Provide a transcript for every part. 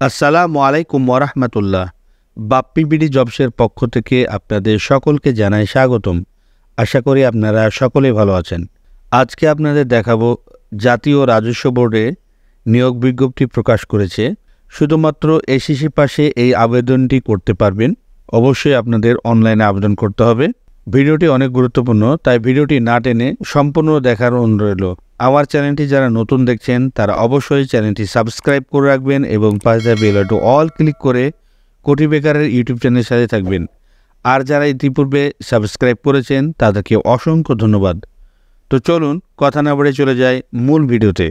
আসসালামু আলাইকুম ওয়ারাহমাতুল্লাহ। বাপ্পি বিডি জবসের পক্ষ থেকে আপনাদের সকলকে জানাই স্বাগতম। আশা করি আপনারা সকলেই ভালো আছেন। আজকে আপনাদের দেখাবো জাতীয় রাজস্ব বোর্ডে নিয়োগ বিজ্ঞপ্তি প্রকাশ করেছে। শুধুমাত্র এসএসসি পাশে এই আবেদনটি করতে পারবেন। অবশ্যই আপনাদের অনলাইনে আবেদন করতে হবে। ভিডিওটি অনেক গুরুত্বপূর্ণ, তাই ভিডিওটি না টেনে সম্পূর্ণ দেখার অনুরোধ রইল। আমার চ্যানেলটি যারা নতুন দেখছেন তারা অবশ্যই চ্যানেলটি সাবস্ক্রাইব করে রাখবেন এবং পাশে বেল আইকন অল ক্লিক করে কোটি বেকারের ইউটিউব চ্যানেলের সাথে থাকবেন। আর যারা ইতিপূর্বে সাবস্ক্রাইব করেছেন তাদেরকে অসংখ্য ধন্যবাদ। তো চলুন কথা না বলে চলে যায় মূল ভিডিওতে।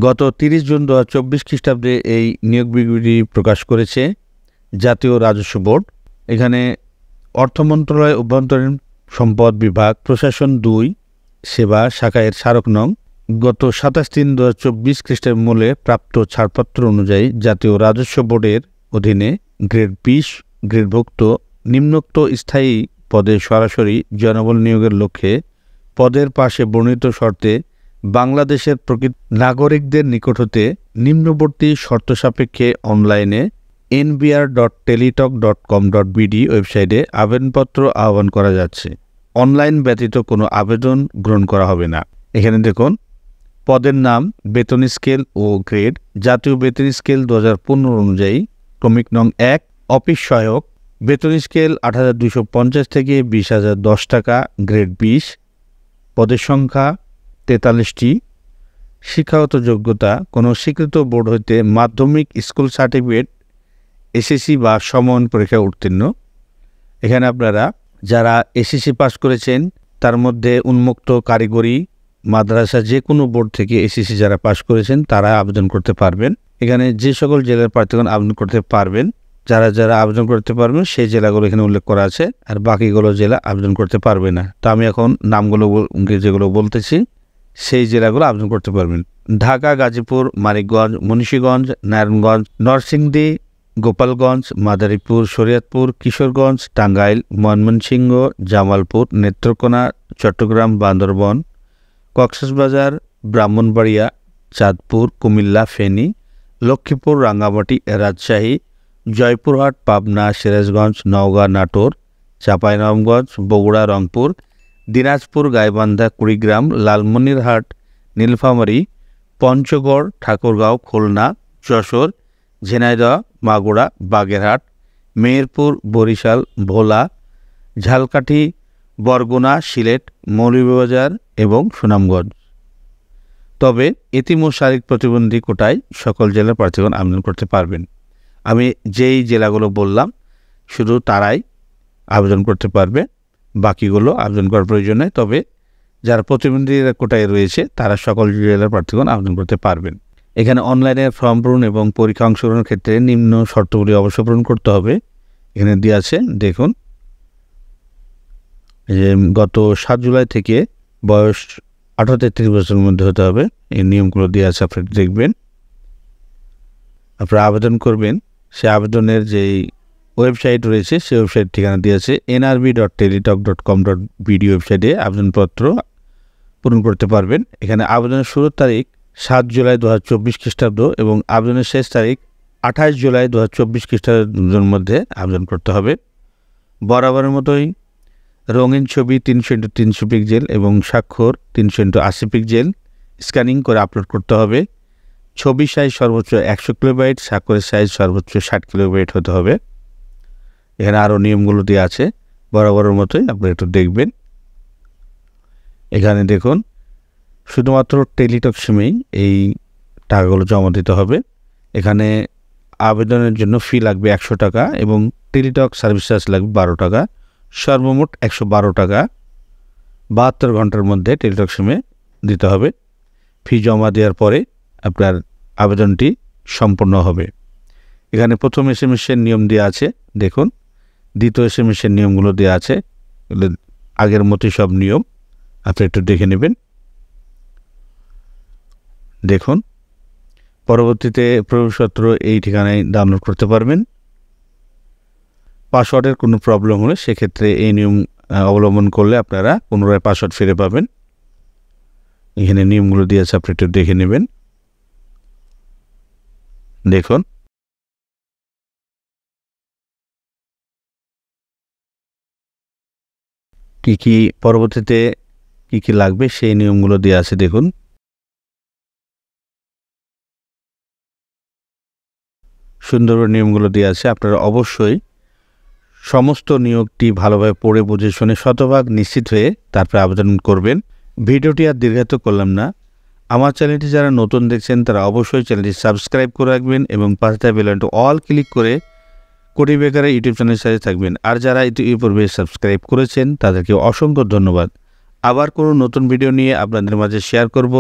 গত 30 জুন 2024 খ্রিস্টাব্দে এই নিয়োগ বিজ্ঞপ্তি প্রকাশ করেছে জাতীয় রাজস্ব বোর্ড। এখানে অর্থ মন্ত্রণালয়, অভ্যন্তরীণ সম্পদ বিভাগ, প্রশাসন 2 সেবা শাখার স্মারক নং গত 27/3/2024 খ্রিস্টাব্দ মূলে প্রাপ্ত ছাড়পত্র অনুযায়ী জাতীয় রাজস্ব বোর্ডের অধীনে গ্রেড 20 গ্রেডভুক্ত নিম্নোক্ত স্থায়ী পদে সরাসরি জনবল নিয়োগের লক্ষ্যে পদের পাশে বর্ণিত শর্তে বাংলাদেশের প্রকৃত নাগরিকদের নিকট হতে নিম্নবর্তী শর্ত সাপেক্ষে অনলাইনে nbr.teletalk.com.bd ওয়েবসাইটে আবেদনপত্র আহ্বান করা যাচ্ছে। অনলাইন ব্যতীত কোনো আবেদন গ্রহণ করা হবে না। এখানে দেখুন পদের নাম, বেতন স্কেল ও গ্রেড। জাতীয় বেতন স্কেল 2015 অনুযায়ী ক্রমিক নং 1 অফিস সহায়ক, বেতন স্কেল 8,250 থেকে 20,010 টাকা, গ্রেড 20, পদের সংখ্যা 43টি। শিক্ষাগত যোগ্যতা কোনো স্বীকৃত বোর্ড হইতে মাধ্যমিক স্কুল সার্টিফিকেট, এসএসসি বা সমমান পরীক্ষা উত্তীর্ণ। এখানে আপনারা যারা এসএসসি পাস করেছেন তার মধ্যে উন্মুক্ত কারিগরি মাদ্রাসা যে কোনো বোর্ড থেকে এসএসসি যারা পাস করেছেন তারা আবেদন করতে পারবেন। এখানে যে সকল জেলার প্রার্থীগণ আবেদন করতে পারবেন, যারা যারা আবেদন করতে পারবেন সেই জেলাগুলো এখানে উল্লেখ করা আছে, আর বাকিগুলো জেলা আবেদন করতে পারবে না। তো আমি এখন নামগুলো যেগুলো বলতেছি সেই জেলাগুলো আবেদন করতে পারবেন। ঢাকা, গাজীপুর, মানিকগঞ্জ, মুন্সিগঞ্জ, নারায়ণগঞ্জ, নরসিংদী, গোপালগঞ্জ, মাদারীপুর, শরীয়তপুর, কিশোরগঞ্জ, টাঙ্গাইল, ময়মনসিংহ, জামালপুর, নেত্রকোনা, চট্টগ্রাম, বান্দরবান, কক্সবাজার, ব্রাহ্মণবাড়িয়া, চাঁদপুর, কুমিল্লা, ফেনী, লক্ষ্মীপুর, রাঙ্গামাটি, রাজশাহী, জয়পুরহাট, পাবনা, সিরাজগঞ্জ, নওগাঁ, নাটোর, চাঁপাইনবাবগঞ্জ, বগুড়া, রংপুর, দিনাজপুর, গাইবান্ধা, কুড়িগ্রাম, লালমনিরহাট, নীলফামারী, পঞ্চগড়, ঠাকুরগাঁও, খুলনা, যশোর, ঝিনাইদহ, মাগুরা, বাগেরহাট, মেহেরপুর, বরিশাল, ভোলা, ঝালকাঠি, বরগুনা, সিলেট, মৌলভীবাজার এবং সুনামগঞ্জ। তবে এতিম ও শারীরিক প্রতিবন্ধী কোটায় সকল জেলার প্রার্থীগণ আবেদন করতে পারবেন। আমি যেই জেলাগুলো বললাম শুধু তারাই আবেদন করতে পারবে, বাকিগুলো আবেদন করার প্রয়োজন নেই। তবে যারা প্রতিবন্ধী কোটায় রয়েছে তারা সকল জেলার প্রার্থীগণ আবেদন করতে পারবেন। এখানে অনলাইনে ফর্ম পূরণ এবং পরীক্ষা অংশগ্রহণের ক্ষেত্রে নিম্ন শর্তগুলি অবশ্যই পূরণ করতে হবে। এখানে দেওয়া আছে দেখুন, যে গত 7 জুলাই থেকে বয়স 18-30 বছরের মধ্যে হতে হবে। এই নিয়মগুলো দেওয়া আছে, আপনি দেখবেন। আপনারা আবেদন করবেন, সে আবেদনের যেই ওয়েবসাইট রয়েছে সেই ওয়েবসাইট ঠিকানা দেওয়া আছে nrb.teletalk.com.bd ওয়েবসাইটে আবেদনপত্র পূরণ করতে পারবেন। এখানে আবেদনের শুরুর তারিখ 7 জুলাই 2024 খ্রিস্টাব্দ এবং আবেদনের শেষ তারিখ 28 জুলাই 2024 খ্রিস্টাব্দের মধ্যে আবেদন করতে হবে। বরাবরের মতোই রঙিন ছবি 300x300 পিক্সেল এবং স্বাক্ষর 300x80 পিক্সেল স্ক্যানিং করে আপলোড করতে হবে। ছবি সাইজ সর্বোচ্চ 100 কিলোবাইট, স্বাক্ষরের সাইজ সর্বোচ্চ 60 কিলোবাইট হতে হবে। এখানে আরও নিয়মগুলো দেওয়া আছে, বরাবরের মতোই আপনি একটু দেখবেন। এখানে দেখুন শুধুমাত্র টেলিটক সিমেই এই টাকাগুলো জমা দিতে হবে। এখানে আবেদনের জন্য ফি লাগবে 100 টাকা এবং টেলিটক সার্ভিস চার্জ লাগবে 12 টাকা। সর্বমোট 112 টাকা 72 ঘন্টার মধ্যে টেলিটক সিমে দিতে হবে। ফি জমা দেওয়ার পরে আপনার আবেদনটি সম্পূর্ণ হবে। এখানে প্রথম এসএমএসের নিয়ম দেওয়া আছে দেখুন, দ্বিতীয় এসএমএসের নিয়মগুলো দেওয়া আছে, আগের মতোই সব নিয়ম, আপনি একটু দেখে নেবেন। দেখুন পরবর্তীতে প্রবেশপত্র এই ঠিকানায় ডাউনলোড করতে পারবেন। পাসওয়ার্ডের কোনো প্রবলেম হলে সেক্ষেত্রে এই নিয়ম অবলম্বন করলে আপনারা পুনরায় পাসওয়ার্ড ফিরে পাবেন। এখানে নিয়মগুলো দিয়েছে, আপনি একটু দেখে নেবেন। দেখুন কি পরবর্তীতে কি লাগবে সেই নিয়মগুলো দেওয়া আছে। দেখুন সুন্দর নিয়মগুলো দেওয়া আছে। আপনারা অবশ্যই সমস্ত নিয়োগটি ভালোভাবে পড়ে বুঝে শুনে শতভাগ নিশ্চিত হয়ে তারপরে আবেদন করবেন। ভিডিওটি আর দীর্ঘায়িত করলাম না। আমার চ্যানেলটি যারা নতুন দেখছেন তারা অবশ্যই চ্যানেলটি সাবস্ক্রাইব করে রাখবেন এবং পাশে বেল আইকনটি অল ক্লিক করে কোটি বেকারের ইউটিউব চ্যানেলের সাথে থাকবেন। আর যারা ইতিপূর্বে সাবস্ক্রাইব করেছেন তাদেরকে অসংখ্য ধন্যবাদ। আবার কোনো নতুন ভিডিও নিয়ে আপনাদের মাঝে শেয়ার করব।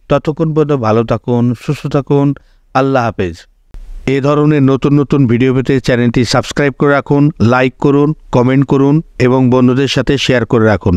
ততক্ষণ পর্যন্ত ভালো থাকুন, সুস্থ থাকুন। আল্লাহ হাফেজ। এ ধরনের নতুন নতুন ভিডিও পেতে চ্যানেলটি সাবস্ক্রাইব করে রাখুন, লাইক করুন, কমেন্ট করুন এবং বন্ধুদের সাথে শেয়ার করে রাখুন।